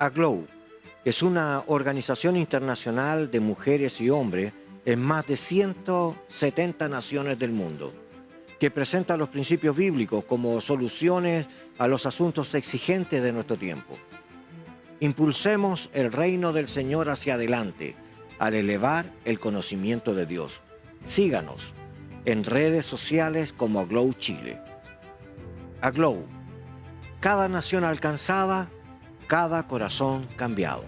AGLOW, que es una organización internacional de mujeres y hombres en más de 170 naciones del mundo, que presenta los principios bíblicos como soluciones a los asuntos exigentes de nuestro tiempo. Impulsemos el reino del Señor hacia adelante al elevar el conocimiento de Dios. Síganos en redes sociales como AGLOW Chile. AGLOW, cada nación alcanzada, cada corazón cambiado.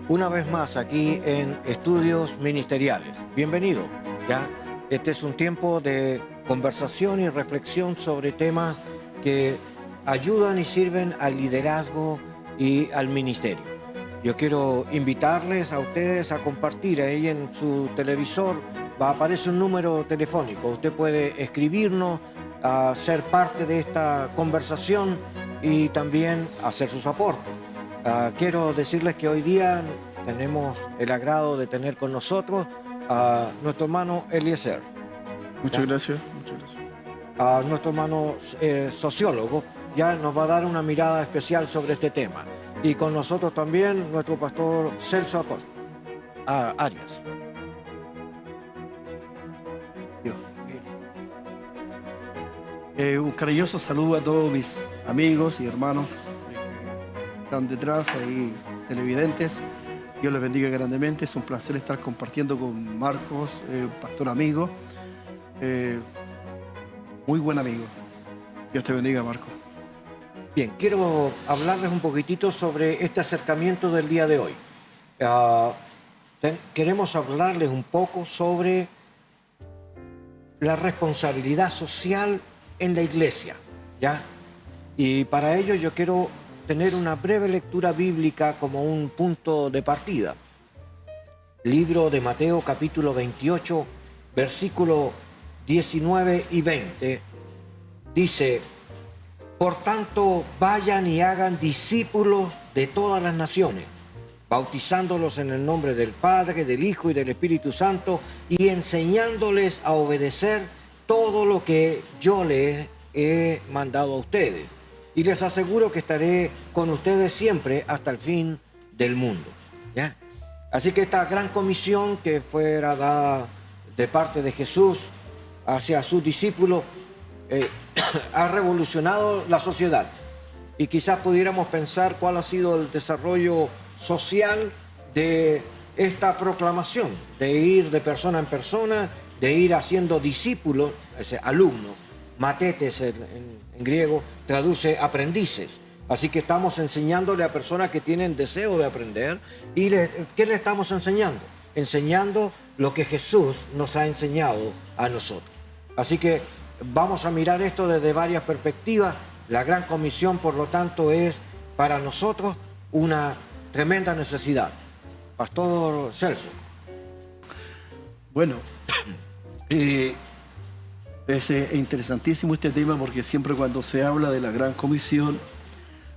Una vez más aquí en Estudios Ministeriales. Bienvenido, ¿ya? Este es un tiempo de conversación y reflexión sobre temas que ayudan y sirven al liderazgo y al ministerio. Yo quiero invitarles a ustedes a compartir. Ahí en su televisor aparece un número telefónico. Usted puede escribirnos, a ser parte de esta conversación y también hacer sus aportes. Quiero decirles que hoy día tenemos el agrado de tener con nosotros a nuestro hermano Eliezer. Muchas gracias, muchas gracias. A nuestro hermano sociólogo, ya nos va a dar una mirada especial sobre este tema. Y con nosotros también nuestro pastor Celso Acosta, Arias. Un cariñoso saludo a todos mis amigos y hermanos que están detrás, ahí televidentes. Dios les bendiga grandemente. Es un placer estar compartiendo con Marcos, un pastor amigo, muy buen amigo. Dios te bendiga, Marcos. Bien, quiero hablarles un poquitito sobre este acercamiento del día de hoy. Queremos hablarles un poco sobre la responsabilidad social en la iglesia, ¿ya? Y para ello yo quiero tener una breve lectura bíblica como un punto de partida. Libro de Mateo, capítulo 28, versículos 19 y 20, dice: por tanto, vayan y hagan discípulos de todas las naciones, bautizándolos en el nombre del Padre, del Hijo y del Espíritu Santo, y enseñándoles a obedecer todo lo que yo les he mandado a ustedes. Y les aseguro que estaré con ustedes siempre hasta el fin del mundo, ¿ya? Así que esta gran comisión que fuera dada de parte de Jesús hacia sus discípulos ha revolucionado la sociedad. Y quizás pudiéramos pensar cuál ha sido el desarrollo social de esta proclamación, de ir de persona en persona, de ir haciendo discípulos, alumnos. Matetes en griego traduce aprendices. Así que estamos enseñándole a personas que tienen deseo de aprender. ¿Y qué le estamos enseñando? Enseñando lo que Jesús nos ha enseñado a nosotros. Así que vamos a mirar esto desde varias perspectivas. La gran comisión, por lo tanto, es para nosotros una tremenda necesidad. Pastor Celso. Bueno, es interesantísimo este tema porque siempre cuando se habla de la gran comisión,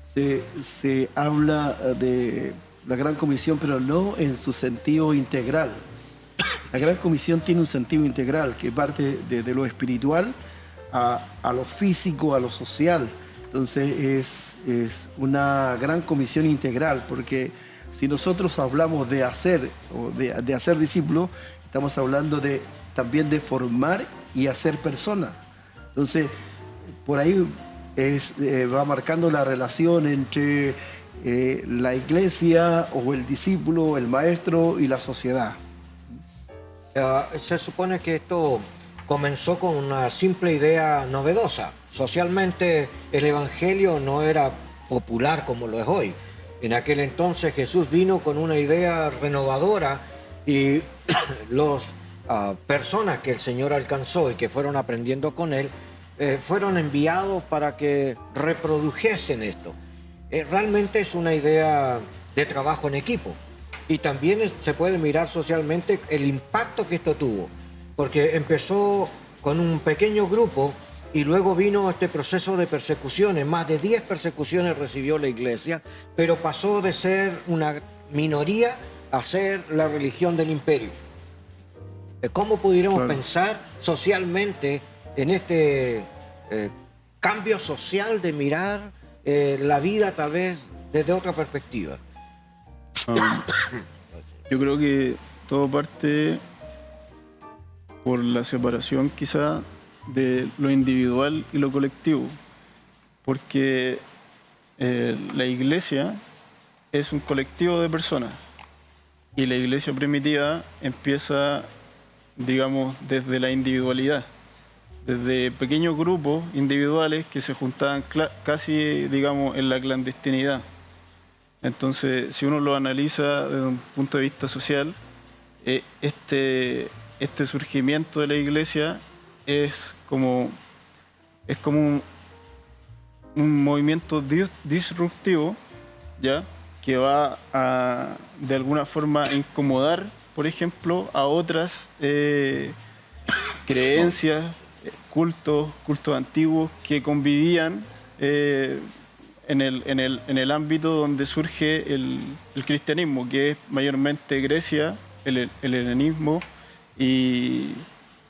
se habla de la gran comisión, pero no en su sentido integral. La gran comisión tiene un sentido integral que parte de lo espiritual a lo físico, a lo social. Entonces es una gran comisión integral, porque si nosotros hablamos de hacer o de hacer discípulos, estamos hablando también de formar y hacer personas. Entonces, por ahí va marcando la relación entre la iglesia o el discípulo, el maestro y la sociedad. Se supone que esto comenzó con una simple idea novedosa. Socialmente el evangelio no era popular como lo es hoy. En aquel entonces Jesús vino con una idea renovadora y las personas que el Señor alcanzó y que fueron aprendiendo con él fueron enviados para que reprodujesen esto. Realmente es una idea de trabajo en equipo. Y también se puede mirar socialmente el impacto que esto tuvo, porque empezó con un pequeño grupo y luego vino este proceso de persecuciones. Más de 10 persecuciones recibió la iglesia, pero pasó de ser una minoría a ser la religión del imperio. ¿Cómo pudiéramos Claro. pensar socialmente en este cambio social de mirar la vida tal vez desde otra perspectiva? Yo creo que todo parte por la separación quizá de lo individual y lo colectivo, porque la iglesia es un colectivo de personas y la iglesia primitiva empieza, digamos, desde la individualidad, desde pequeños grupos individuales que se juntaban casi, digamos, en la clandestinidad. Entonces, si uno lo analiza desde un punto de vista social, este surgimiento de la iglesia es como un movimiento disruptivo, ¿ya? Que va a, de alguna forma, incomodar, por ejemplo, a otras creencias, cultos antiguos que convivían en el ámbito donde surge el cristianismo, que es mayormente Grecia, el helenismo y,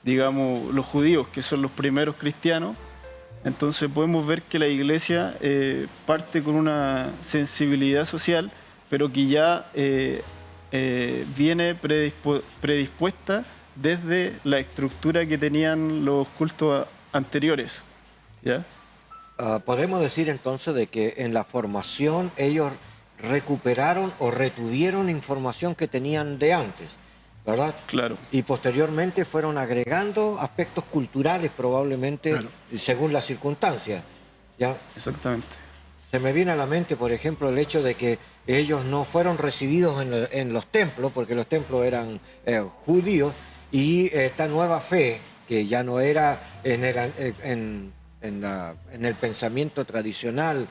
digamos, los judíos, que son los primeros cristianos. Entonces podemos ver que la iglesia parte con una sensibilidad social, pero que ya viene predispuesta desde la estructura que tenían los cultos anteriores, ¿ya? Podemos decir entonces de que en la formación ellos recuperaron o retuvieron información que tenían de antes, ¿verdad? Claro. Y posteriormente fueron agregando aspectos culturales probablemente, Claro. según las circunstancias, ¿ya? Exactamente. Se me viene a la mente, por ejemplo, el hecho de que ellos no fueron recibidos en los templos, porque los templos eran judíos, y esta nueva fe, que ya no era en el pensamiento tradicional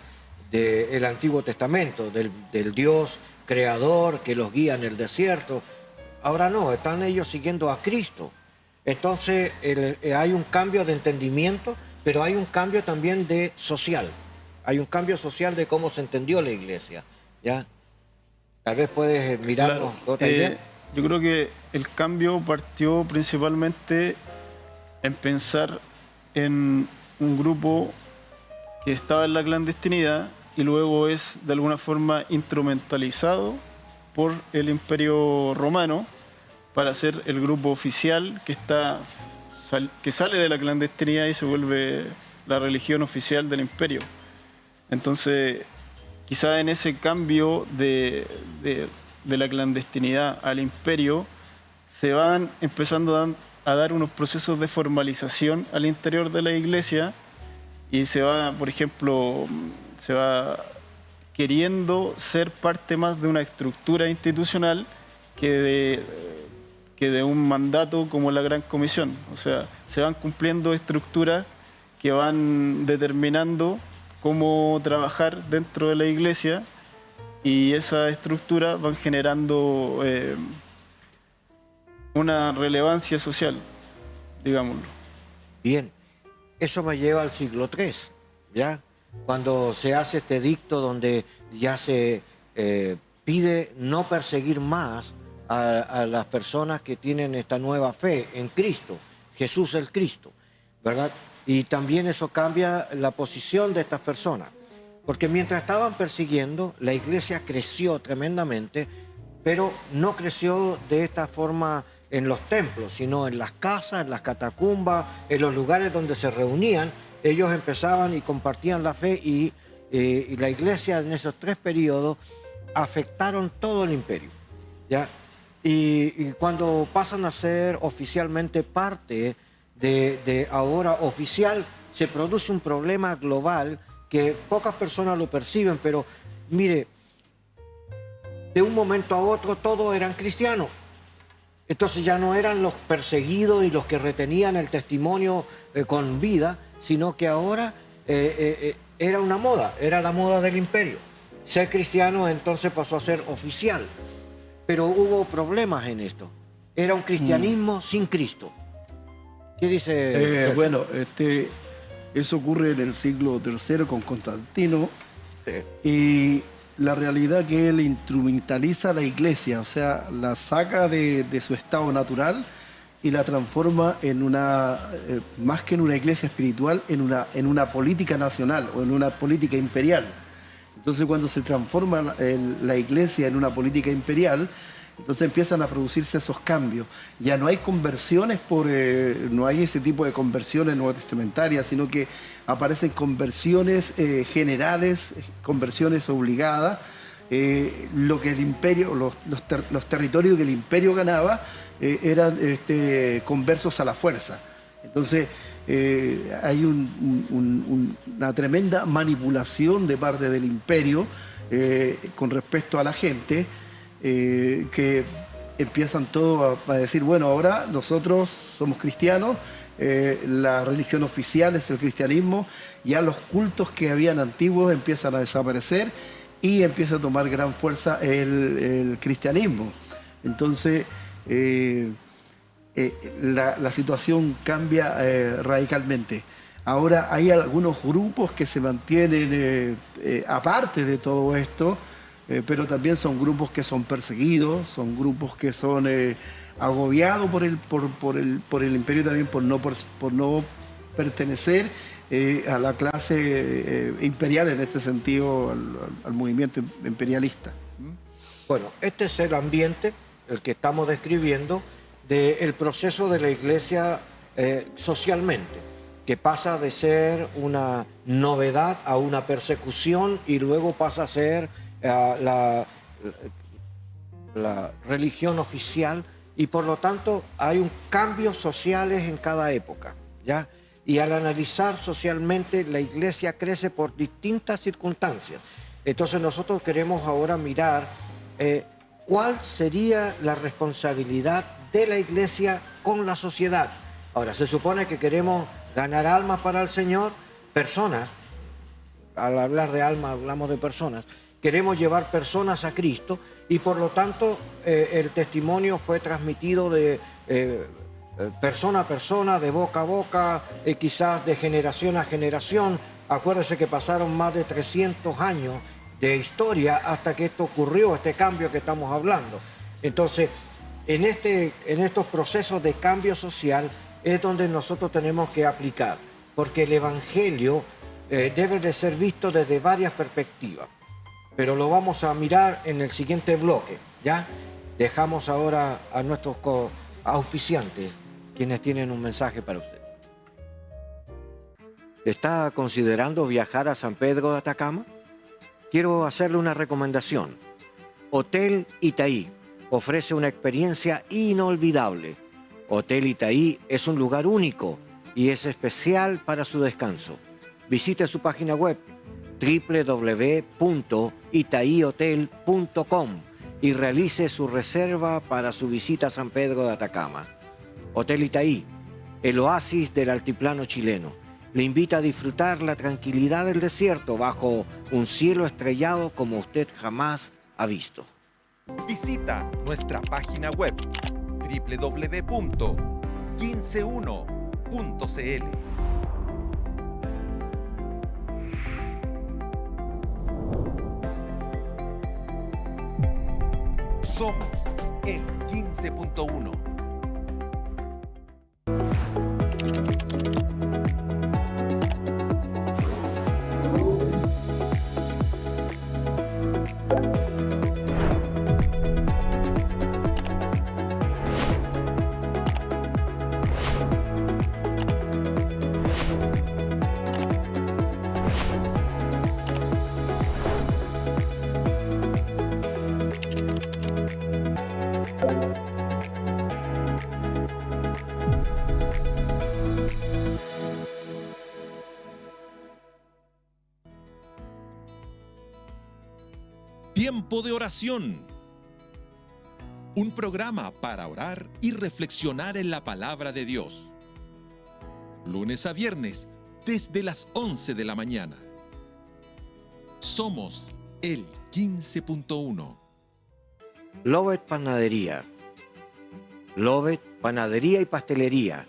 del Antiguo Testamento, del Dios creador que los guía en el desierto, ahora no, están ellos siguiendo a Cristo. Entonces hay un cambio de entendimiento, pero hay un cambio también de social. Hay un cambio social de cómo se entendió la iglesia, ¿ya? Tal vez puedes mirarnos Claro. otra idea. Yo creo que el cambio partió principalmente en pensar en un grupo que estaba en la clandestinidad y luego es de alguna forma instrumentalizado por el Imperio Romano para ser el grupo oficial que sale de la clandestinidad y se vuelve la religión oficial del imperio. Entonces, quizá en ese cambio de la clandestinidad al imperio se van empezando a dar unos procesos de formalización al interior de la iglesia y se va, por ejemplo, se va queriendo ser parte más de una estructura institucional que de un mandato como la Gran Comisión. O sea, se van cumpliendo estructuras que van determinando cómo trabajar dentro de la iglesia y esas estructuras van generando una relevancia social, digámoslo. Bien, eso me lleva al siglo III, ¿ya? Cuando se hace este edicto donde ya se pide no perseguir más a las personas que tienen esta nueva fe en Cristo, Jesús el Cristo, ¿verdad? Y también eso cambia la posición de estas personas, porque mientras estaban persiguiendo, la iglesia creció tremendamente, pero no creció de esta forma en los templos, sino en las casas, en las catacumbas, en los lugares donde se reunían. Ellos empezaban y compartían la fe y la iglesia en esos 3 periodos afectaron todo el imperio, ¿ya? Y cuando pasan a ser oficialmente parte de ahora oficial, se produce un problema global que pocas personas lo perciben, pero mire, de un momento a otro todos eran cristianos. Entonces ya no eran los perseguidos y los que retenían el testimonio con vida, sino que ahora era una moda, era la moda del imperio. Ser cristiano entonces pasó a ser oficial, pero hubo problemas en esto. Era un cristianismo sin Cristo. ¿Qué dice Sergio? Bueno, eso ocurre en el siglo III con Constantino. Sí. Y la realidad que él instrumentaliza a la iglesia, o sea, la saca de su estado natural y la transforma en una, más que en una iglesia espiritual, en una política nacional o en una política imperial. Entonces cuando se transforma la iglesia en una política imperial, entonces empiezan a producirse esos cambios. Ya no hay conversiones, no hay ese tipo de conversiones nuevotestamentarias, sino que aparecen conversiones generales, conversiones obligadas. Lo que el imperio, los territorios que el imperio ganaba eran conversos a la fuerza. Entonces hay una tremenda manipulación de parte del imperio con respecto a la gente, que empiezan todos a decir, bueno, ahora nosotros somos cristianos, la religión oficial es el cristianismo, ya los cultos que habían antiguos empiezan a desaparecer y empieza a tomar gran fuerza el cristianismo. Entonces, la situación cambia radicalmente. Ahora hay algunos grupos que se mantienen aparte de todo esto, pero también son grupos que son perseguidos, son grupos que son agobiados por el imperio también por no pertenecer a la clase imperial, en este sentido, al movimiento imperialista. Bueno, este es el ambiente, el que estamos describiendo, del proceso de la iglesia socialmente, que pasa de ser una novedad a una persecución y luego pasa a ser la religión oficial, y por lo tanto hay un cambios sociales en cada época, ¿ya? Y al analizar socialmente, la iglesia crece por distintas circunstancias. Entonces nosotros queremos ahora mirar cuál sería la responsabilidad de la iglesia con la sociedad. Ahora, se supone que queremos ganar almas para el Señor, personas. Al hablar de almas hablamos de personas. Queremos llevar personas a Cristo y por lo tanto el testimonio fue transmitido de persona a persona, de boca a boca, quizás de generación a generación. Acuérdense que pasaron más de 300 años de historia hasta que esto ocurrió, este cambio que estamos hablando. Entonces, en estos procesos de cambio social es donde nosotros tenemos que aplicar, porque el Evangelio debe de ser visto desde varias perspectivas. Pero lo vamos a mirar en el siguiente bloque, ¿ya? Dejamos ahora a nuestros auspiciantes, quienes tienen un mensaje para usted. ¿Está considerando viajar a San Pedro de Atacama? Quiero hacerle una recomendación. Hotel Itaí ofrece una experiencia inolvidable. Hotel Itaí es un lugar único y es especial para su descanso. Visite su página web www.itaihotel.com y realice su reserva para su visita a San Pedro de Atacama. Hotel Itaí, el oasis del altiplano chileno, le invita a disfrutar la tranquilidad del desierto bajo un cielo estrellado como usted jamás ha visto. Visita nuestra página web www.15uno.cl. Somos el 15.1. Tiempo de oración. Un programa para orar y reflexionar en la palabra de Dios. Lunes a viernes, desde las 11 de la mañana. Somos el 15.1. Lovet Panadería. Lovet Panadería y Pastelería.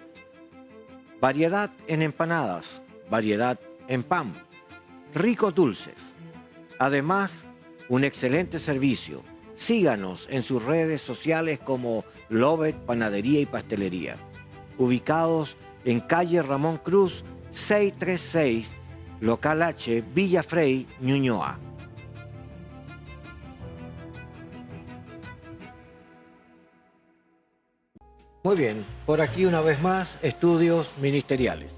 Variedad en empanadas, variedad en pan, ricos dulces. Además, un excelente servicio, síganos en sus redes sociales como Lovett Panadería y Pastelería, ubicados en calle Ramón Cruz 636, local H, Villa Frey, Ñuñoa. Muy bien, por aquí una vez más, estudios ministeriales.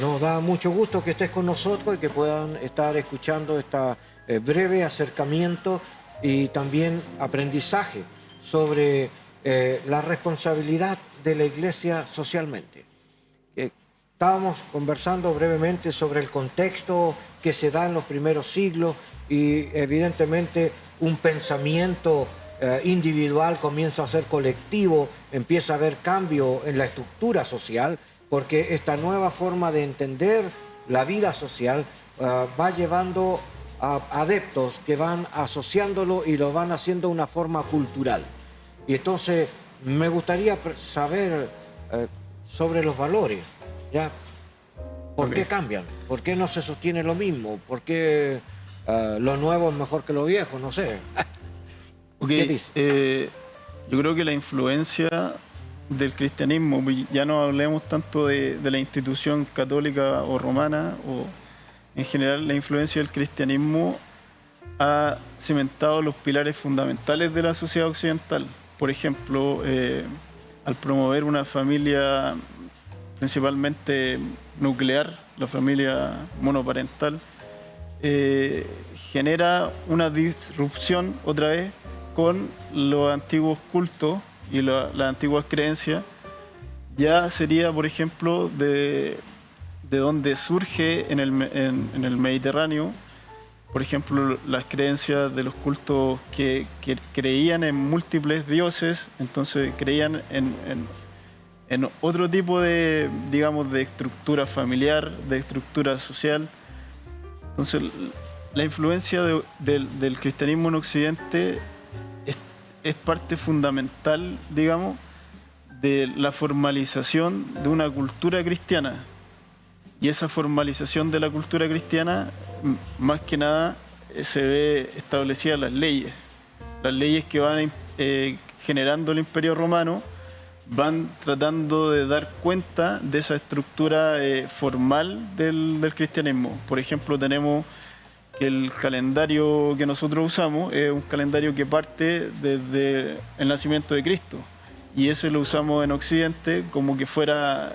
Nos da mucho gusto que estés con nosotros y que puedan estar escuchando este breve acercamiento y también aprendizaje sobre la responsabilidad de la Iglesia socialmente. Estábamos conversando brevemente sobre el contexto que se da en los primeros siglos y evidentemente un pensamiento individual comienza a ser colectivo, empieza a haber cambio en la estructura social, porque esta nueva forma de entender la vida social va llevando a adeptos que van asociándolo y lo van haciendo de una forma cultural. Y entonces me gustaría saber sobre los valores, ¿ya? ¿Por qué cambian? ¿Por qué no se sostiene lo mismo? ¿Por qué lo nuevo es mejor que lo viejo? No sé. ¿Qué dice? Yo creo que la influencia del cristianismo, ya no hablemos tanto de la institución católica o romana, o en general la influencia del cristianismo ha cimentado los pilares fundamentales de la sociedad occidental. Por ejemplo, al promover una familia principalmente nuclear, la familia monoparental, genera una disrupción otra vez con los antiguos cultos y las antiguas creencias. Ya sería, por ejemplo, de donde surge en el Mediterráneo, por ejemplo, las creencias de los cultos que creían en múltiples dioses, entonces creían en otro tipo de, digamos, de estructura familiar, de estructura social. Entonces, la influencia del cristianismo en Occidente es parte fundamental, digamos, de la formalización de una cultura cristiana. Y esa formalización de la cultura cristiana, más que nada, se ve establecida en las leyes. Las leyes que van generando el Imperio Romano van tratando de dar cuenta de esa estructura formal del cristianismo. Por ejemplo, tenemos que el calendario que nosotros usamos es un calendario que parte desde el nacimiento de Cristo. Y ese lo usamos en Occidente como que fuera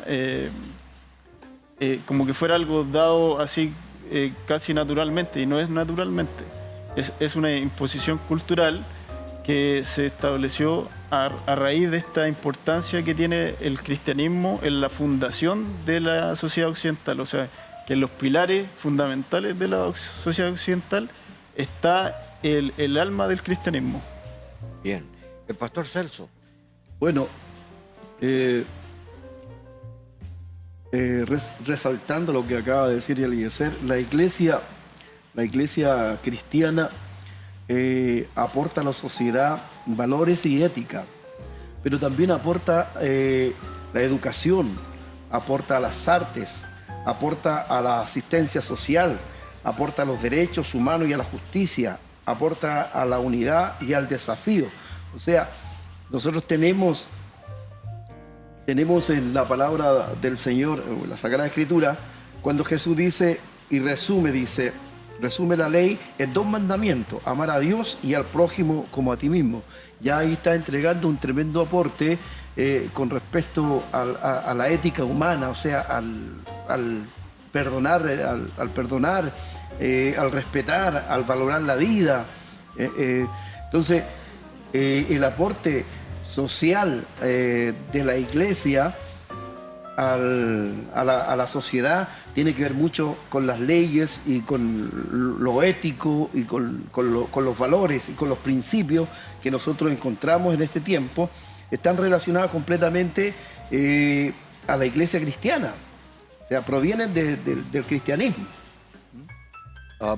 algo dado así casi naturalmente, y no es naturalmente. Es una imposición cultural que se estableció a raíz de esta importancia que tiene el cristianismo en la fundación de la sociedad occidental. O sea, que en los pilares fundamentales de la sociedad occidental está el alma del cristianismo. Bien. El pastor Celso. Bueno, resaltando lo que acaba de decir Eliezer, la iglesia cristiana aporta a la sociedad valores y ética, pero también aporta la educación, aporta a las artes, aporta a la asistencia social, aporta a los derechos humanos y a la justicia, aporta a la unidad y al desafío. O sea, nosotros tenemos en la palabra del Señor, la Sagrada Escritura, cuando Jesús dice y resume la ley en 2 mandamientos: amar a Dios y al prójimo como a ti mismo. Ya ahí está entregando un tremendo aporte con respecto a la ética humana, o sea, al perdonar, al respetar, al valorar la vida. Entonces, el aporte social de la iglesia a la sociedad tiene que ver mucho con las leyes y con lo ético y con los valores y con los principios que nosotros encontramos en este tiempo. Están relacionados completamente a la iglesia cristiana, o sea, provienen del cristianismo.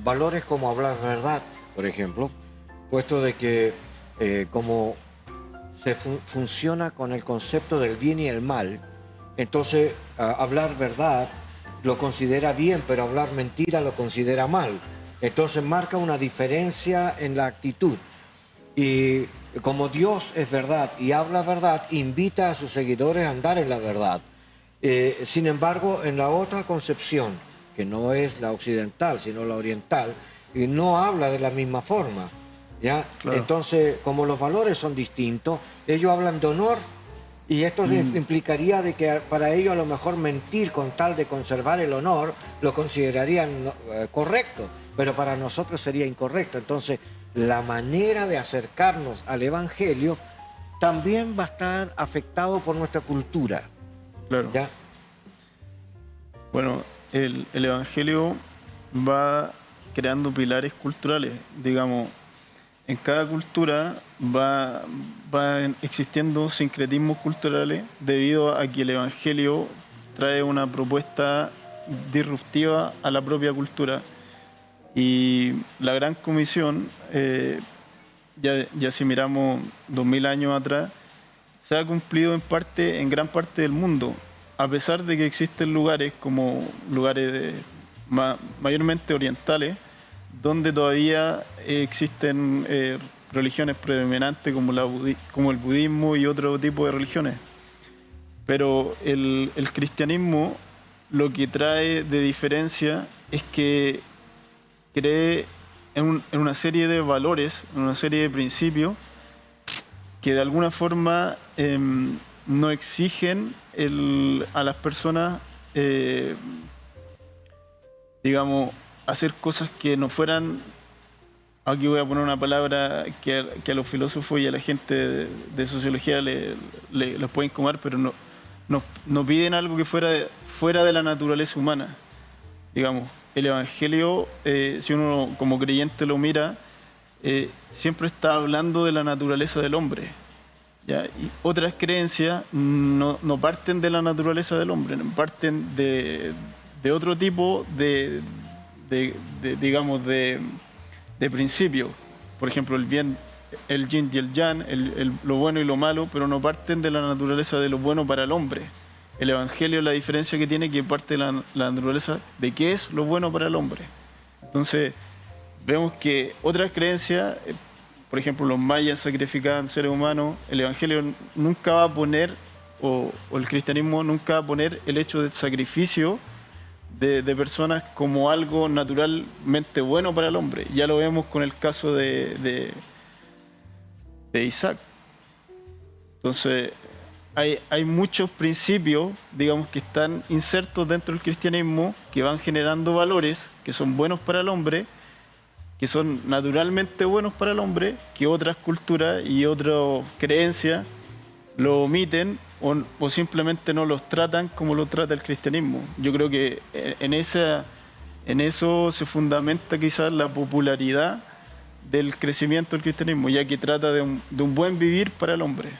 Valores como hablar verdad, por ejemplo, puesto de que como se funciona con el concepto del bien y el mal, entonces hablar verdad lo considera bien, pero hablar mentira lo considera mal. Entonces marca una diferencia en la actitud. Y como Dios es verdad y habla verdad, invita a sus seguidores a andar en la verdad. Sin embargo, en la otra concepción, que no es la occidental, sino la oriental, y no habla de la misma forma, ¿ya? Claro. Entonces, como los valores son distintos, ellos hablan de honor, y esto implicaría de que para ellos a lo mejor mentir con tal de conservar el honor lo considerarían correcto, pero para nosotros sería incorrecto. Entonces, la manera de acercarnos al Evangelio también va a estar afectado por nuestra cultura, Claro. ¿ya? Bueno, el Evangelio va creando pilares culturales, digamos. En cada cultura van existiendo sincretismos culturales debido a que el Evangelio trae una propuesta disruptiva a la propia cultura. Y la Gran Comisión, ya si miramos 2000 años atrás, se ha cumplido en gran parte del mundo, a pesar de que existen lugares como lugares mayormente orientales, donde todavía existen religiones predominantes como el budismo y otro tipo de religiones. Pero el cristianismo lo que trae de diferencia es que cree en una serie de valores, en una serie de principios que de alguna forma no exigen a las personas, digamos, hacer cosas que no fueran, aquí voy a poner una palabra que a los filósofos y a la gente de sociología les puede incomodar, pero no piden algo que fuera de la naturaleza humana. Digamos, el Evangelio, si uno como creyente lo mira, siempre está hablando de la naturaleza del hombre, ¿ya? Y otras creencias no parten de la naturaleza del hombre, parten de otro tipo digamos, de principios. Por ejemplo, el bien, el yin y el yang, lo bueno y lo malo, pero no parten de la naturaleza de lo bueno para el hombre. El Evangelio, la diferencia que tiene, que parte de la naturaleza de qué es lo bueno para el hombre. Entonces, vemos que otras creencias, por ejemplo, los mayas sacrificaban seres humanos, el Evangelio nunca va a poner, o el cristianismo nunca va a poner el hecho del sacrificio de personas como algo naturalmente bueno para el hombre. Ya lo vemos con el caso de Isaac. Entonces, hay muchos principios, digamos, que están insertos dentro del cristianismo, que van generando valores que son buenos para el hombre, que son naturalmente buenos para el hombre, que otras culturas y otras creencias lo omiten o simplemente no los tratan como lo trata el cristianismo. Yo creo que en eso se fundamenta quizás la popularidad del crecimiento del cristianismo, ya que trata de un buen vivir para el hombre.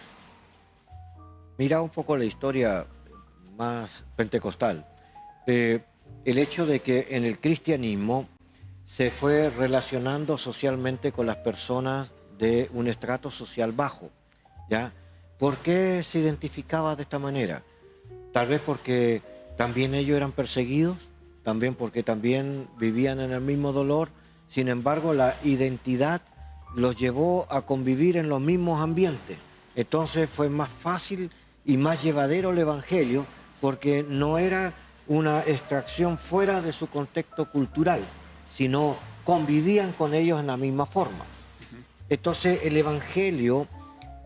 Mira un poco la historia más pentecostal. El hecho de que en el cristianismo se fue relacionando socialmente con las personas de un estrato social bajo, ¿ya? ¿Por qué se identificaba de esta manera? Tal vez porque también ellos eran perseguidos, también porque también vivían en el mismo dolor. Sin embargo, la identidad los llevó a convivir en los mismos ambientes. Entonces fue más fácil y más llevadero el Evangelio, porque no era una extracción fuera de su contexto cultural, sino convivían con ellos en la misma forma. Entonces el Evangelio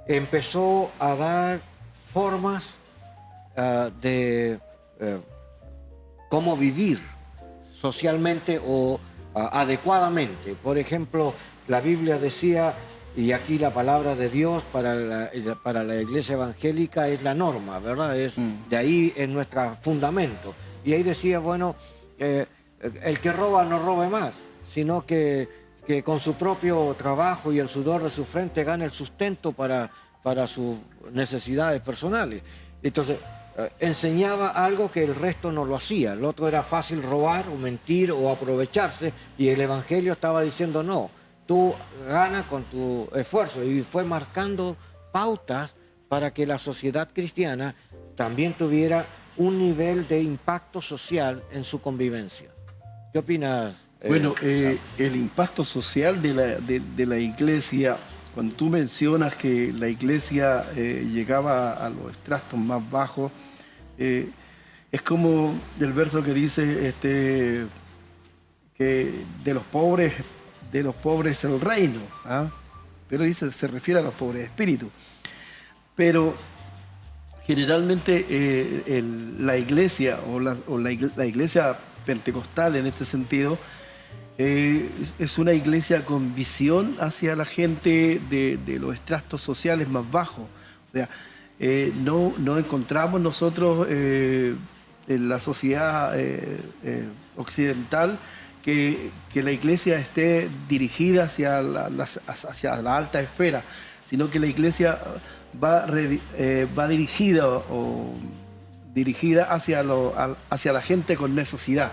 empezó a dar formas de cómo vivir socialmente o adecuadamente. Por ejemplo, la Biblia decía, y aquí la palabra de Dios para la iglesia evangélica es la norma, ¿verdad? De ahí es nuestro fundamento. Y ahí decía, bueno, el que roba no robe más, sino que con su propio trabajo y el sudor de su frente gane el sustento para sus necesidades personales. Entonces, enseñaba algo que el resto no lo hacía. El otro era fácil robar o mentir o aprovecharse, y el Evangelio estaba diciendo, no, tú ganas con tu esfuerzo. Y fue marcando pautas para que la sociedad cristiana también tuviera un nivel de impacto social en su convivencia. ¿Qué opinas? Bueno, el impacto social de la iglesia cuando tú mencionas que la iglesia llegaba a los estratos más bajos, es como el verso que dice que de los pobres el reino, ¿ah? Pero dice, se refiere a los pobres de espíritu. Pero generalmente la iglesia o la iglesia pentecostal en este sentido es una iglesia con visión hacia la gente de los estratos sociales más bajos. O sea, no encontramos nosotros en la sociedad occidental que la iglesia esté dirigida hacia la alta esfera, sino que la iglesia va dirigida hacia la gente con necesidad.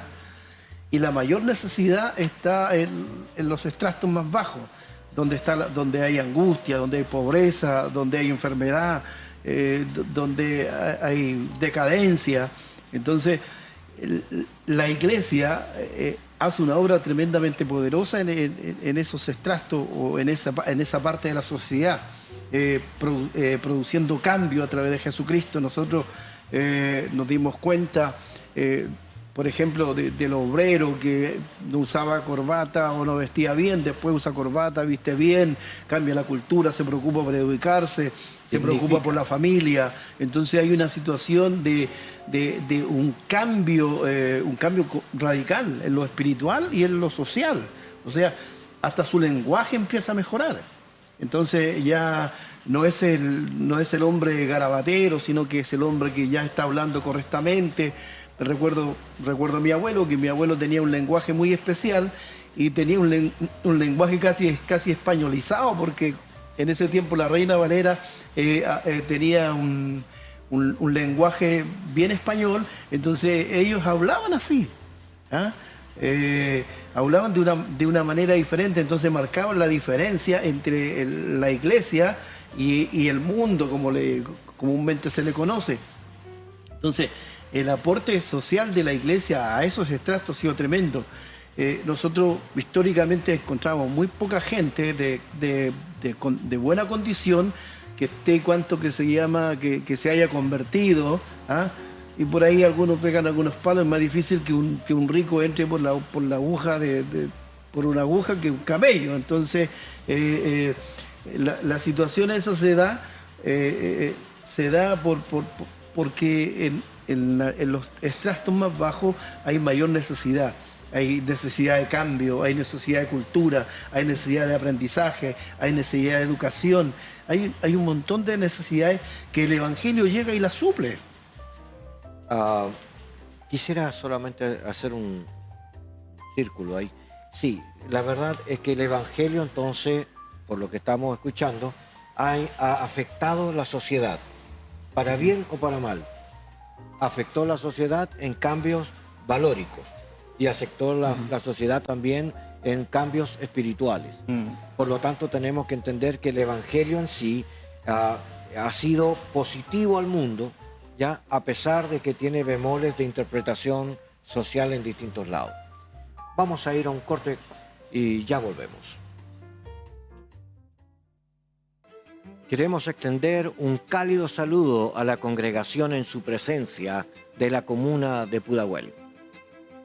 Y la mayor necesidad está en los estratos más bajos, donde hay angustia, donde hay pobreza, donde hay enfermedad, donde hay decadencia. Entonces, la iglesia hace una obra tremendamente poderosa en esos estratos o en esa parte de la sociedad, produciendo cambio a través de Jesucristo. Nosotros nos dimos cuenta, por ejemplo, del obrero que no usaba corbata o no vestía bien, después usa corbata, viste bien, cambia la cultura, se preocupa por educarse, se preocupa por la familia. Entonces hay una situación de un cambio radical en lo espiritual y en lo social. O sea, hasta su lenguaje empieza a mejorar. Entonces ya no es el hombre garabatero, sino que es el hombre que ya está hablando correctamente. Recuerdo a mi abuelo, que mi abuelo tenía un lenguaje muy especial y tenía un lenguaje casi españolizado, porque en ese tiempo la Reina Valera tenía un lenguaje bien español, entonces ellos hablaban así, ¿ah? Hablaban de una manera diferente, entonces marcaban la diferencia entre la iglesia y el mundo, como comúnmente se le conoce. Entonces, el aporte social de la iglesia a esos estratos ha sido tremendo. Nosotros históricamente encontramos muy poca gente de buena condición que esté que se haya convertido, ¿ah? Y por ahí algunos pegan algunos palos. Es más difícil que un rico entre por una aguja que un camello. Entonces la situación esa se da porque en los estratos más bajos hay mayor necesidad. Hay necesidad de cambio, hay necesidad de cultura, hay necesidad de aprendizaje, hay necesidad de educación. Hay un montón de necesidades que el Evangelio llega y las suple. Quisiera solamente hacer un círculo ahí. Sí, la verdad es que el Evangelio, entonces, por lo que estamos escuchando, ha afectado la sociedad, para bien o para mal. Afectó la sociedad en cambios valóricos y afectó la sociedad también en cambios espirituales. Por lo tanto, tenemos que entender que el Evangelio en sí ha sido positivo al mundo, ¿ya? A pesar de que tiene bemoles de interpretación social en distintos lados. Vamos a ir a un corte y ya volvemos. Queremos extender un cálido saludo a la congregación en su presencia de la comuna de Pudahuel.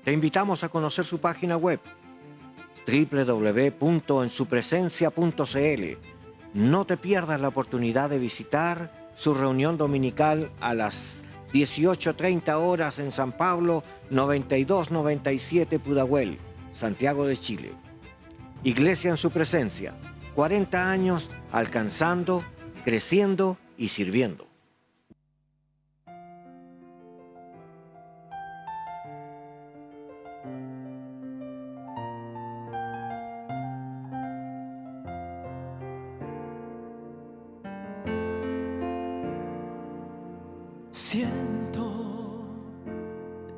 Te invitamos a conocer su página web www.ensupresencia.cl. No te pierdas la oportunidad de visitar su reunión dominical a las 18:30 horas en San Pablo 9297 Pudahuel, Santiago de Chile. Iglesia en su presencia, 40 años alcanzando, creciendo y sirviendo.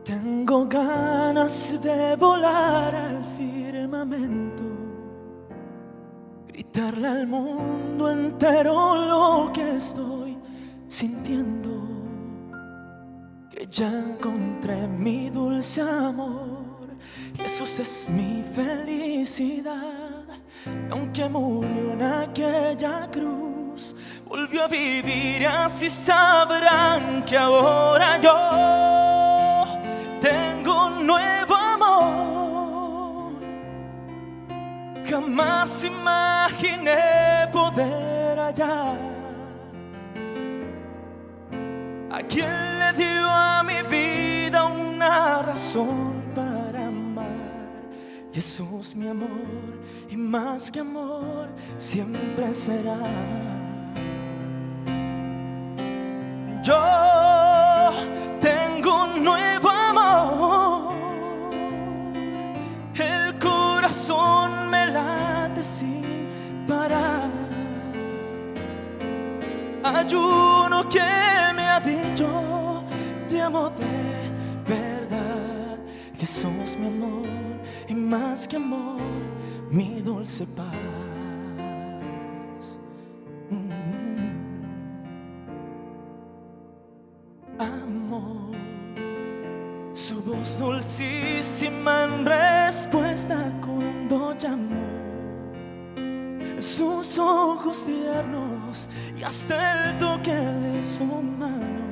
Tengo ganas de volar al firmamento, gritarle al mundo entero lo que estoy sintiendo, que ya encontré mi dulce amor, Jesús es mi felicidad, Y aunque murió en aquella cruz, volvió a vivir y así sabrán que ahora yo tengo un nuevo amor. Jamás imaginé poder hallar a quien le dio a mi vida una razón para amar. Jesús, mi amor, y más que amor, siempre será. Yo tengo un nuevo amor, el corazón me late sin parar. Hay uno que me ha dicho: te amo de verdad. Jesús, mi amor, y más que amor, mi dulce paz. Amor, su voz dulcísima en respuesta cuando llamó, sus ojos tiernos y hasta el toque de su mano.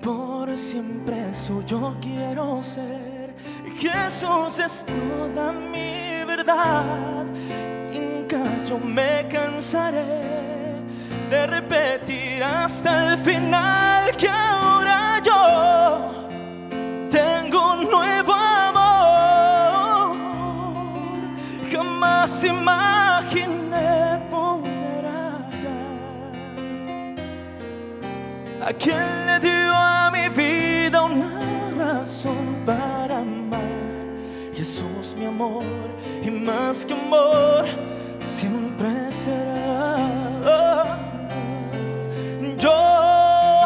Por siempre suyo quiero ser. Jesús es toda mi verdad. Nunca yo me cansaré de repetir hasta el final que ahora yo tengo un nuevo amor. Jamás imaginé poder hallar a quien le dio a mi vida una razón para amar. Jesús, mi amor, y más que amor, siempre será. Yo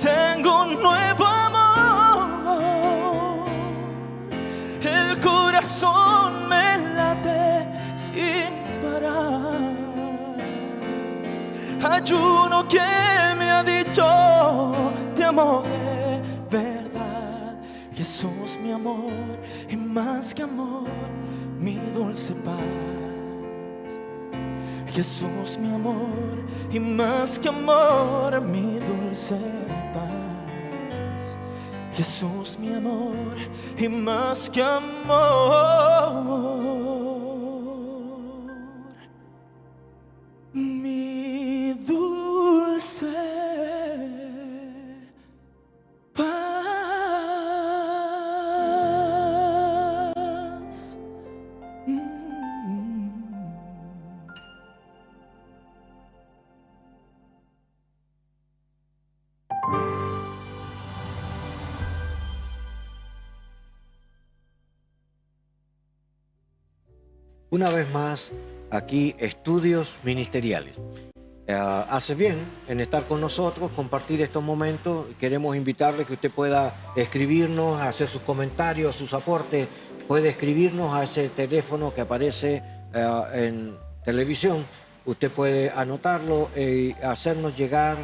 tengo un nuevo amor, el corazón me late sin parar. Hay uno que me ha dicho: te amo de verdad. Jesús, mi amor, y más que amor, mi dulce paz. Jesús, mi amor, y más que amor, mi dulce paz. Jesús, mi amor, y más que amor, mi dulce paz. Una vez más, aquí Estudios Ministeriales. Hace bien en estar con nosotros, compartir estos momentos. Queremos invitarle que usted pueda escribirnos, hacer sus comentarios, sus aportes. Puede escribirnos a ese teléfono que aparece en televisión. Usted puede anotarlo y hacernos llegar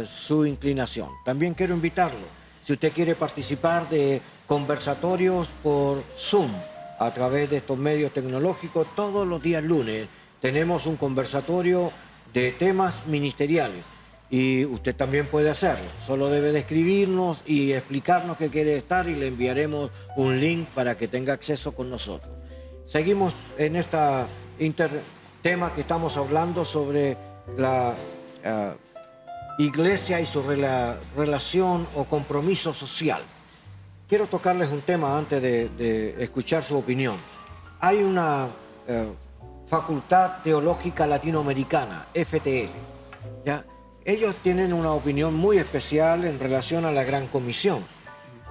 su inclinación. También quiero invitarlo, si usted quiere participar de conversatorios por Zoom, a través de estos medios tecnológicos, todos los días lunes tenemos un conversatorio de temas ministeriales y usted también puede hacerlo. Solo debe de escribirnos y explicarnos que quiere estar y le enviaremos un link para que tenga acceso con nosotros. Seguimos en este tema que estamos hablando sobre la iglesia y su relación o compromiso social. Quiero tocarles un tema antes de escuchar su opinión. Hay una Facultad Teológica Latinoamericana, FTL, ¿ya? Ellos tienen una opinión muy especial en relación a la Gran Comisión.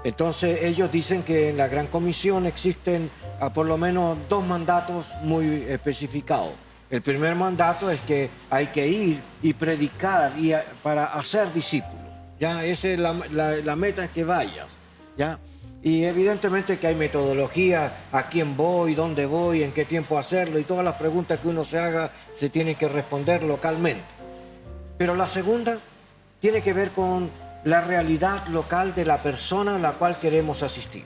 Entonces ellos dicen que en la Gran Comisión existen por lo menos dos mandatos muy especificados. El primer mandato es que hay que ir y predicar para hacer discípulos, ¿ya? Esa es la meta, es que vayas, ¿ya? Y evidentemente que hay metodología, a quién voy, dónde voy, en qué tiempo hacerlo, y todas las preguntas que uno se haga se tienen que responder localmente. Pero la segunda tiene que ver con la realidad local de la persona a la cual queremos asistir.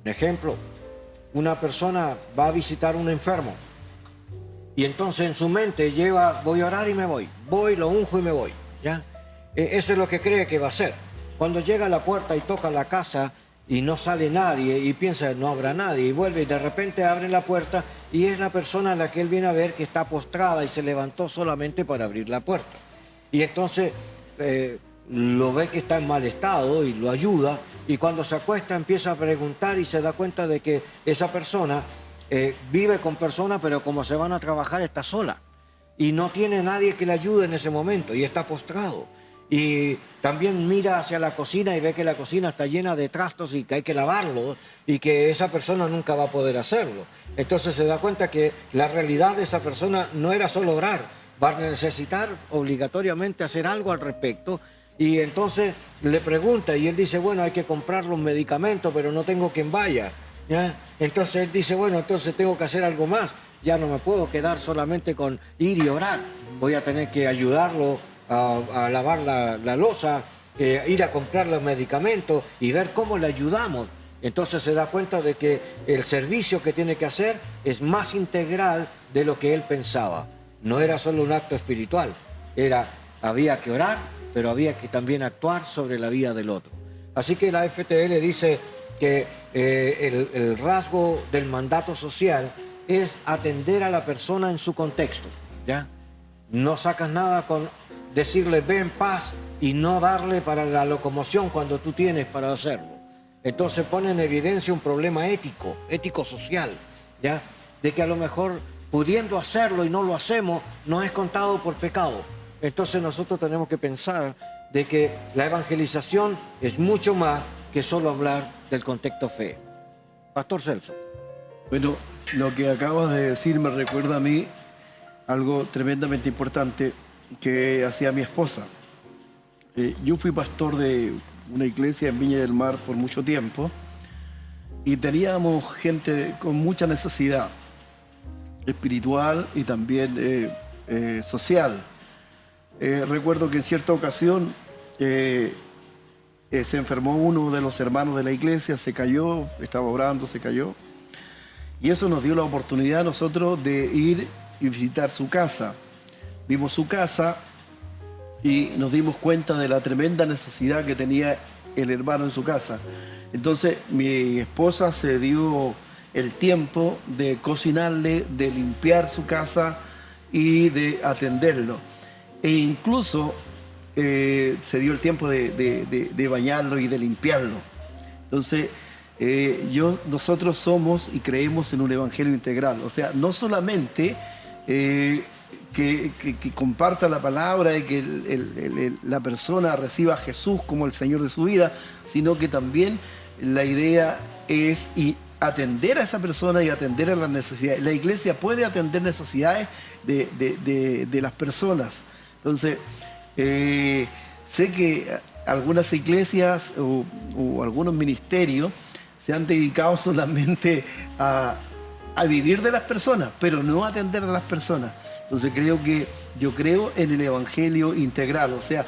Un ejemplo, una persona va a visitar a un enfermo y entonces en su mente lleva, voy a orar y me voy, lo unjo y me voy, ¿ya? Eso es lo que cree que va a hacer. Cuando llega a la puerta y toca la casa y no sale nadie y piensa no habrá nadie y vuelve y de repente abre la puerta y es la persona a la que él viene a ver que está postrada y se levantó solamente para abrir la puerta. Y entonces lo ve que está en mal estado y lo ayuda y cuando se acuesta empieza a preguntar y se da cuenta de que esa persona vive con personas pero como se van a trabajar está sola y no tiene nadie que le ayude en ese momento y está postrado. Y también mira hacia la cocina y ve que la cocina está llena de trastos y que hay que lavarlo y que esa persona nunca va a poder hacerlo. Entonces se da cuenta que la realidad de esa persona no era solo orar, va a necesitar obligatoriamente hacer algo al respecto. Y entonces le pregunta y él dice, bueno, hay que comprar los medicamentos, pero no tengo quien vaya, ¿ya? Entonces él dice, bueno, entonces tengo que hacer algo más. Ya no me puedo quedar solamente con ir y orar. Voy a tener que ayudarlo a lavar la loza, ir a comprar los medicamentos y ver cómo le ayudamos. Entonces se da cuenta de que el servicio que tiene que hacer es más integral de lo que él pensaba. No era solo un acto espiritual, había que orar, pero había que también actuar sobre la vida del otro. Así que la FTL dice que el rasgo del mandato social es atender a la persona en su contexto, ¿ya? No sacas nada con decirle ve en paz y no darle para la locomoción cuando tú tienes para hacerlo. Entonces pone en evidencia un problema ético-social, ¿ya? De que a lo mejor pudiendo hacerlo y no lo hacemos, no es contado por pecado. Entonces nosotros tenemos que pensar de que la evangelización es mucho más que solo hablar del contexto fe. Pastor Celso. Bueno, lo que acabas de decir me recuerda a mí algo tremendamente importante que hacía mi esposa. Yo fui pastor de una iglesia en Viña del Mar por mucho tiempo y teníamos gente con mucha necesidad espiritual y también social. Recuerdo que en cierta ocasión se enfermó uno de los hermanos de la iglesia, se cayó, estaba orando, se cayó. Y eso nos dio la oportunidad a nosotros de ir y visitar su casa. Vimos su casa y nos dimos cuenta de la tremenda necesidad que tenía el hermano en su casa. Entonces mi esposa se dio el tiempo de cocinarle, de limpiar su casa y de atenderlo. E incluso se dio el tiempo de bañarlo y de limpiarlo. Entonces nosotros somos y creemos en un evangelio integral. O sea, no solamente que comparta la palabra y que la persona reciba a Jesús como el Señor de su vida, sino que también la idea es atender a esa persona y atender a las necesidades. La iglesia puede atender necesidades de las personas. Entonces, sé que algunas iglesias o algunos ministerios se han dedicado solamente a vivir de las personas, pero no a atender a las personas. Entonces yo creo en el evangelio integral, o sea,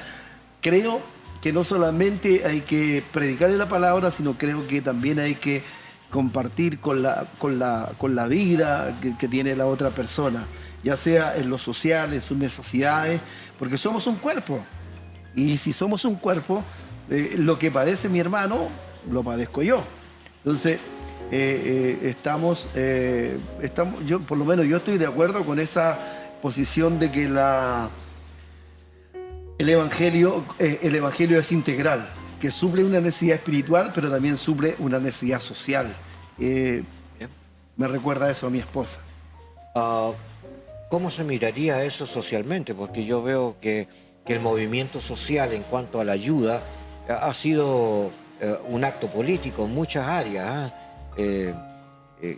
creo que no solamente hay que predicarle la palabra, sino creo que también hay que compartir con la vida que tiene la otra persona, ya sea en lo social, en sus necesidades, porque somos un cuerpo. Y si somos un cuerpo, lo que padece mi hermano, lo padezco yo. Entonces, yo, por lo menos yo estoy de acuerdo con esa posición de que el evangelio es integral, que suple una necesidad espiritual, pero también suple una necesidad social. Me recuerda eso a mi esposa. ¿Cómo se miraría eso socialmente? Porque yo veo que el movimiento social en cuanto a la ayuda ha sido un acto político en muchas áreas,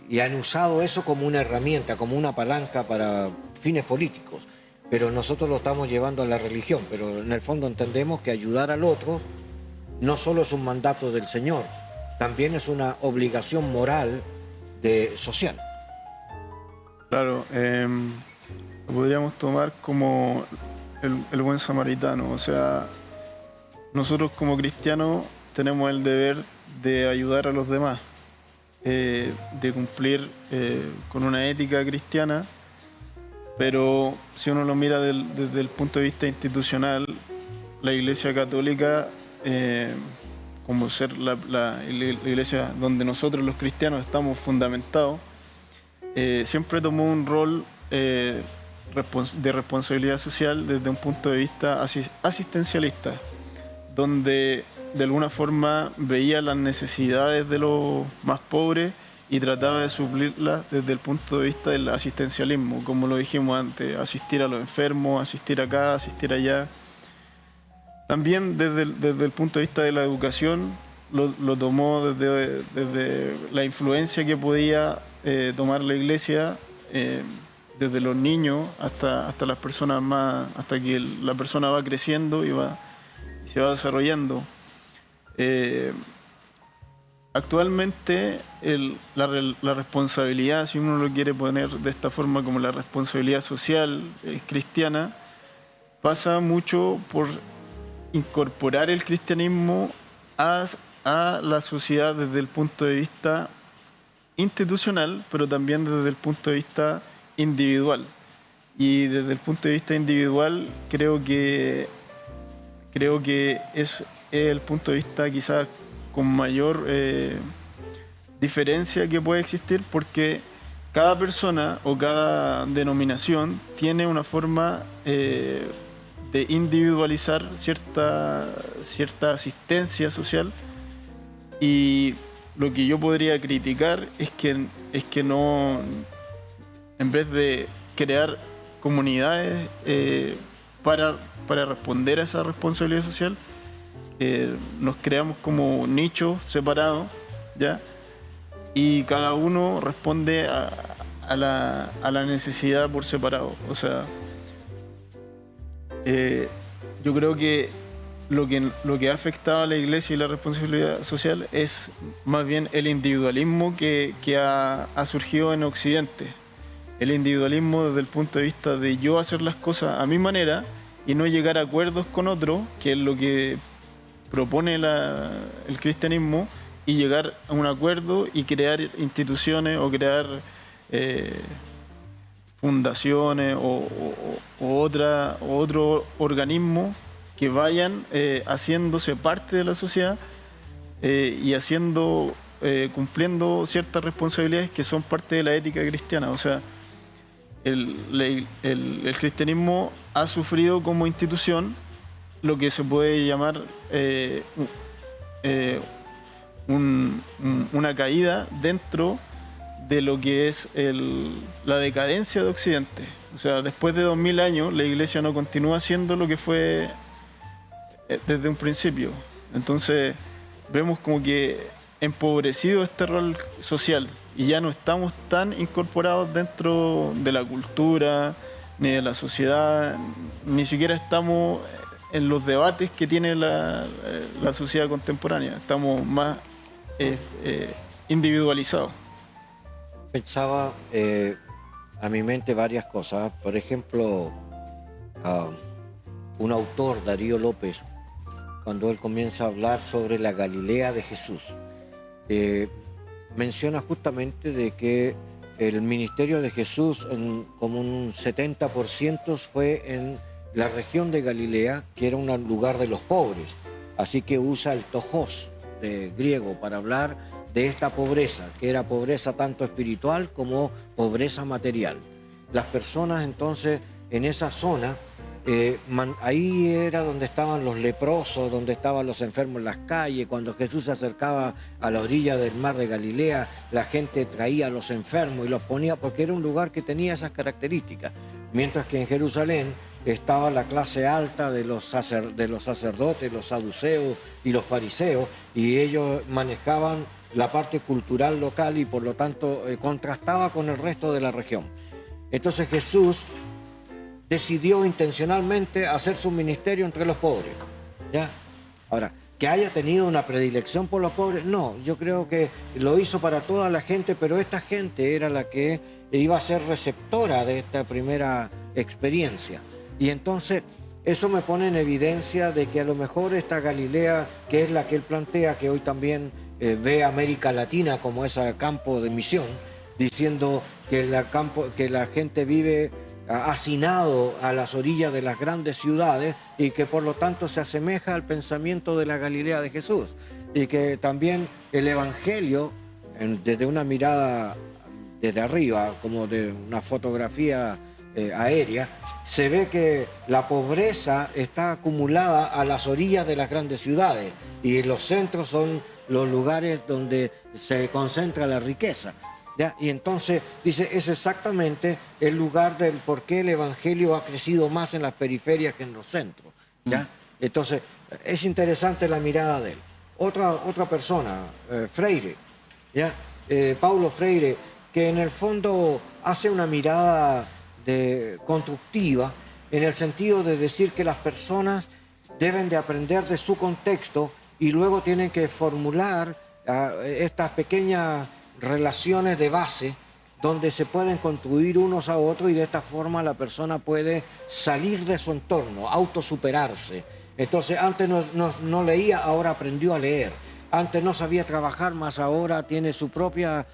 y han usado eso como una herramienta, como una palanca para fines políticos. Pero nosotros lo estamos llevando a la religión, pero en el fondo entendemos que ayudar al otro no solo es un mandato del Señor, también es una obligación moral social. Claro, lo podríamos tomar como el buen samaritano. O sea, nosotros como cristianos tenemos el deber de ayudar a los demás. de cumplir con una ética cristiana, pero si uno lo mira desde el punto de vista institucional, la Iglesia Católica, como ser la iglesia donde nosotros los cristianos estamos fundamentados, siempre tomó un rol de responsabilidad social desde un punto de vista asistencialista, donde de alguna forma veía las necesidades de los más pobres y trataba de suplirlas desde el punto de vista del asistencialismo, como lo dijimos antes, asistir a los enfermos, asistir acá, asistir allá. También desde el punto de vista de la educación, lo tomó desde la influencia que podía tomar la iglesia, desde los niños hasta las personas más, hasta que la persona va creciendo y se va desarrollando. Actualmente la responsabilidad, si uno lo quiere poner de esta forma, como la responsabilidad social cristiana, pasa mucho por incorporar el cristianismo a la sociedad desde el punto de vista institucional, pero también desde el punto de vista individual. Y desde el punto de vista individual creo que es el punto de vista quizás con mayor diferencia que puede existir, porque cada persona o cada denominación tiene una forma de individualizar cierta asistencia social, y lo que yo podría criticar es que no, en vez de crear comunidades para responder a esa responsabilidad social, nos creamos como nichos separados, ¿ya? Y cada uno responde a la necesidad por separado. O sea, yo creo que lo que ha afectado a la iglesia y la responsabilidad social es más bien el individualismo que ha surgido en Occidente. El individualismo desde el punto de vista de yo hacer las cosas a mi manera y no llegar a acuerdos con otro, que es lo que propone el cristianismo, y llegar a un acuerdo y crear instituciones o crear fundaciones o otro organismo que vayan haciéndose parte de la sociedad y cumpliendo ciertas responsabilidades que son parte de la ética cristiana. O sea, el cristianismo ha sufrido como institución lo que se puede llamar una caída dentro de lo que es la decadencia de Occidente. O sea, después de 2000 años, la iglesia no continúa siendo lo que fue desde un principio. Entonces, vemos como que empobrecido este rol social y ya no estamos tan incorporados dentro de la cultura, ni de la sociedad, ni siquiera estamos en los debates que tiene la sociedad contemporánea. Estamos más individualizados. Pensaba a mi mente varias cosas. Por ejemplo, un autor, Darío López, cuando él comienza a hablar sobre la Galilea de Jesús, menciona justamente de que el ministerio de Jesús, como un 70%, fue en la región de Galilea, que era un lugar de los pobres. Así que usa el tojos de griego para hablar de esta pobreza, que era pobreza tanto espiritual como pobreza material. Las personas entonces en esa zona, ahí era donde estaban los leprosos, donde estaban los enfermos en las calles. Cuando Jesús se acercaba a la orilla del mar de Galilea, la gente traía a los enfermos y los ponía, porque era un lugar que tenía esas características. Mientras que en Jerusalén estaba la clase alta de los sacerdotes, los saduceos y los fariseos, y ellos manejaban la parte cultural local y por lo tanto contrastaba con el resto de la región. Entonces Jesús decidió intencionalmente hacer su ministerio entre los pobres, ¿ya? Ahora, que haya tenido una predilección por los pobres, no, yo creo que lo hizo para toda la gente, pero esta gente era la que iba a ser receptora de esta primera experiencia. Y entonces eso me pone en evidencia de que a lo mejor esta Galilea, que es la que él plantea, que hoy también ve a América Latina como ese campo de misión, diciendo que la gente vive hacinado a las orillas de las grandes ciudades y que por lo tanto se asemeja al pensamiento de la Galilea de Jesús. Y que también el Evangelio, desde una mirada desde arriba, como de una fotografía aérea, se ve que la pobreza está acumulada a las orillas de las grandes ciudades y los centros son los lugares donde se concentra la riqueza. ¿Ya? Y entonces dice, es exactamente el lugar del por qué el Evangelio ha crecido más en las periferias que en los centros. ¿Ya? Entonces, es interesante la mirada de él. Otra persona, Freire, ¿ya? Paulo Freire, que en el fondo hace una mirada constructiva en el sentido de decir que las personas deben de aprender de su contexto y luego tienen que formular estas pequeñas relaciones de base donde se pueden construir unos a otros y de esta forma la persona puede salir de su entorno, autosuperarse. Entonces antes no leía, ahora aprendió a leer. Antes no sabía trabajar, más ahora tiene sus propias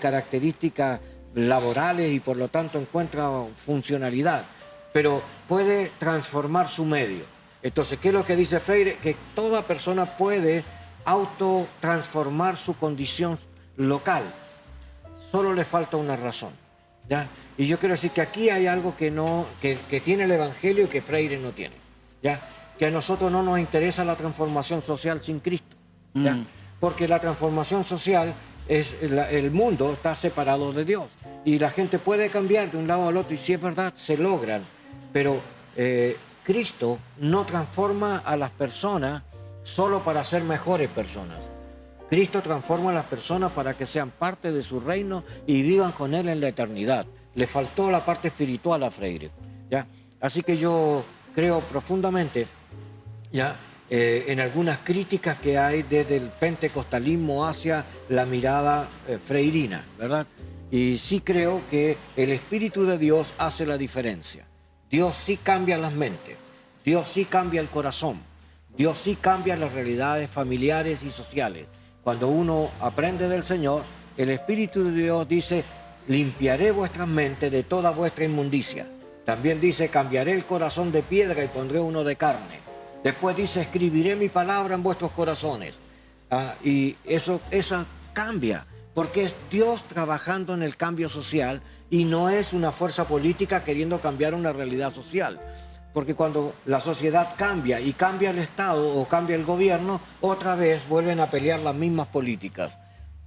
características laborales y por lo tanto encuentra funcionalidad. Pero puede transformar su medio. Entonces, ¿qué es lo que dice Freire? Que toda persona puede autotransformar su condición local. Solo le falta una razón. ¿Ya? Y yo quiero decir que aquí hay algo que tiene el Evangelio y que Freire no tiene. ¿Ya? Que a nosotros no nos interesa la transformación social sin Cristo. ¿Ya? Porque la transformación social el mundo está separado de Dios y la gente puede cambiar de un lado al otro y si es verdad se logran, pero Cristo no transforma a las personas solo para ser mejores personas. Cristo transforma a las personas para que sean parte de su reino y vivan con Él en la eternidad. Le faltó la parte espiritual a Freire, ¿ya? Así que yo creo profundamente, ¿ya?, en algunas críticas que hay desde el pentecostalismo hacia la mirada freirina, ¿verdad? Y sí creo que el Espíritu de Dios hace la diferencia. Dios sí cambia las mentes, Dios sí cambia el corazón, Dios sí cambia las realidades familiares y sociales. Cuando uno aprende del Señor, el Espíritu de Dios dice, limpiaré vuestras mentes de toda vuestra inmundicia. También dice, cambiaré el corazón de piedra y pondré uno de carne. Después dice, escribiré mi palabra en vuestros corazones. Y eso cambia, porque es Dios trabajando en el cambio social y no es una fuerza política queriendo cambiar una realidad social. Porque cuando la sociedad cambia y cambia el Estado o cambia el gobierno, otra vez vuelven a pelear las mismas políticas.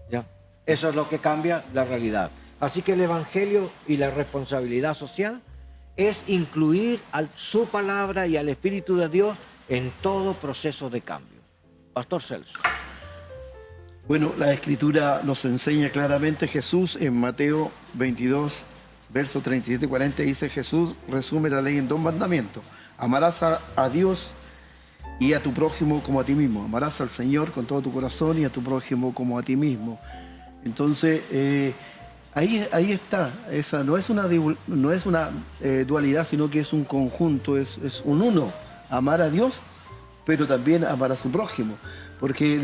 ¿Ya? Eso es lo que cambia la realidad. Así que el Evangelio y la responsabilidad social es incluir su palabra y al Espíritu de Dios en todo proceso de cambio. Pastor Celso. Bueno, la Escritura nos enseña claramente, Jesús en Mateo 22, verso 37-40, dice, Jesús resume la ley en 2 mandamientos. Amarás a Dios y a tu prójimo como a ti mismo. Amarás al Señor con todo tu corazón y a tu prójimo como a ti mismo. Entonces, ahí está. Esa no es una dualidad, sino que es un conjunto, es un uno. Amar a Dios, pero también amar a su prójimo. Porque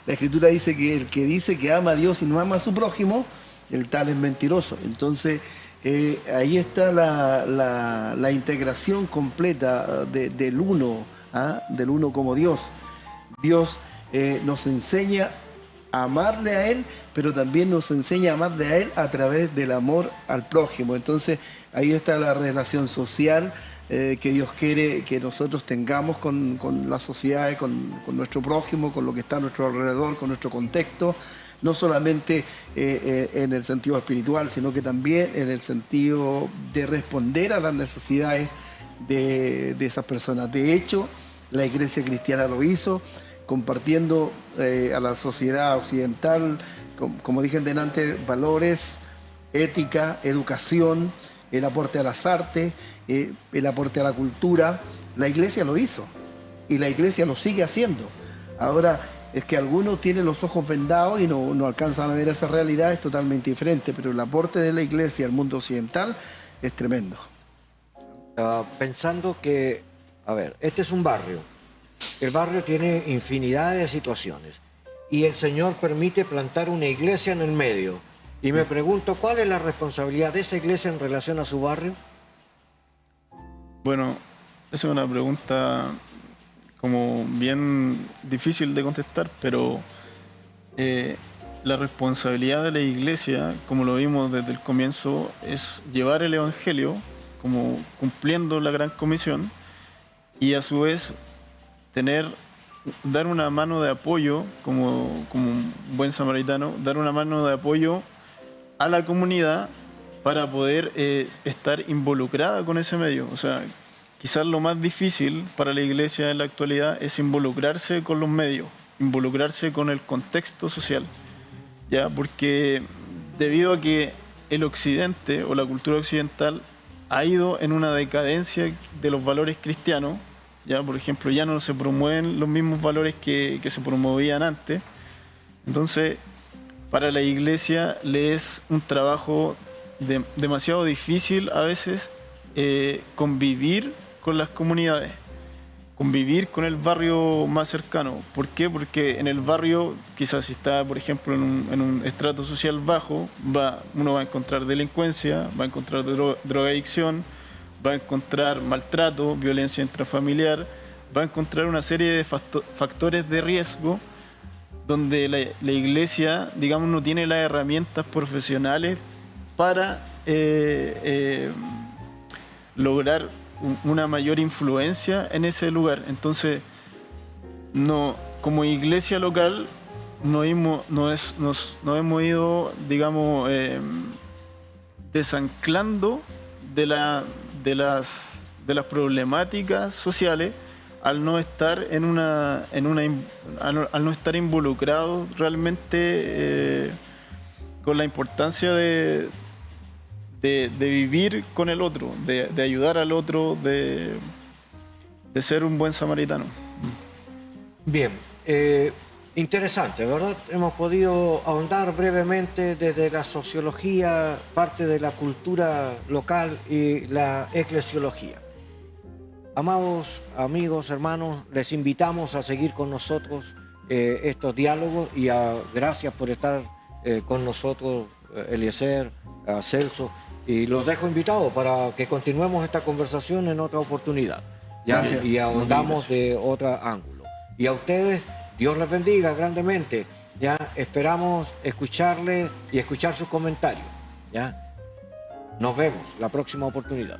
la Escritura dice que el que dice que ama a Dios y no ama a su prójimo, el tal es mentiroso. Entonces, ahí está la integración completa del uno como Dios. Dios nos enseña a amarle a Él, pero también nos enseña a amarle a Él a través del amor al prójimo. Entonces, ahí está la relación social que Dios quiere que nosotros tengamos con la sociedad, con nuestro prójimo, con lo que está a nuestro alrededor, con nuestro contexto, no solamente en el sentido espiritual, sino que también en el sentido de responder a las necesidades de esas personas. De hecho, la Iglesia cristiana lo hizo, compartiendo a la sociedad occidental, como dije antes, valores, ética, educación, el aporte a las artes, el aporte a la cultura. La Iglesia lo hizo y la Iglesia lo sigue haciendo. Ahora, es que algunos tienen los ojos vendados y no alcanzan a ver esa realidad, es totalmente diferente, pero el aporte de la Iglesia al mundo occidental es tremendo. Pensando que, este es un barrio. El barrio tiene infinidad de situaciones y el Señor permite plantar una iglesia en el medio. Y me pregunto, ¿cuál es la responsabilidad de esa iglesia en relación a su barrio? Bueno, esa es una pregunta como bien difícil de contestar, pero la responsabilidad de la iglesia, como lo vimos desde el comienzo, es llevar el evangelio, como cumpliendo la gran comisión, y a su vez dar una mano de apoyo, como un buen samaritano, dar una mano de apoyo a la comunidad para poder estar involucrada con ese medio. O sea, quizás lo más difícil para la iglesia en la actualidad es involucrarse con los medios, involucrarse con el contexto social, ¿ya? Porque debido a que el occidente o la cultura occidental ha ido en una decadencia de los valores cristianos, ¿ya? Por ejemplo, ya no se promueven los mismos valores que se promovían antes. Entonces, para la iglesia le es un trabajo demasiado difícil a veces convivir con las comunidades, convivir con el barrio más cercano. ¿Por qué? Porque en el barrio, quizás si está, por ejemplo, en un estrato social bajo, uno va a encontrar delincuencia, va a encontrar drogadicción, va a encontrar maltrato, violencia intrafamiliar, va a encontrar una serie de factores de riesgo donde la iglesia, digamos, no tiene las herramientas profesionales para lograr una mayor influencia en ese lugar. Entonces, como iglesia local, nos hemos ido, digamos, desanclando de las problemáticas sociales al no estar al no estar involucrados realmente con la importancia de vivir con el otro, de ayudar al otro, de ser un buen samaritano. Bien, interesante, ¿verdad? Hemos podido ahondar brevemente desde la sociología, parte de la cultura local y la eclesiología. Amados amigos, hermanos, les invitamos a seguir con nosotros estos diálogos y gracias por estar con nosotros, Eliezer, Celso, y los dejo invitados para que continuemos esta conversación en otra oportunidad, ¿ya? Gracias. Y ahondamos de otro ángulo. Y a ustedes, Dios les bendiga grandemente, ¿ya? Esperamos escucharles y escuchar sus comentarios, ¿ya? Nos vemos la próxima oportunidad.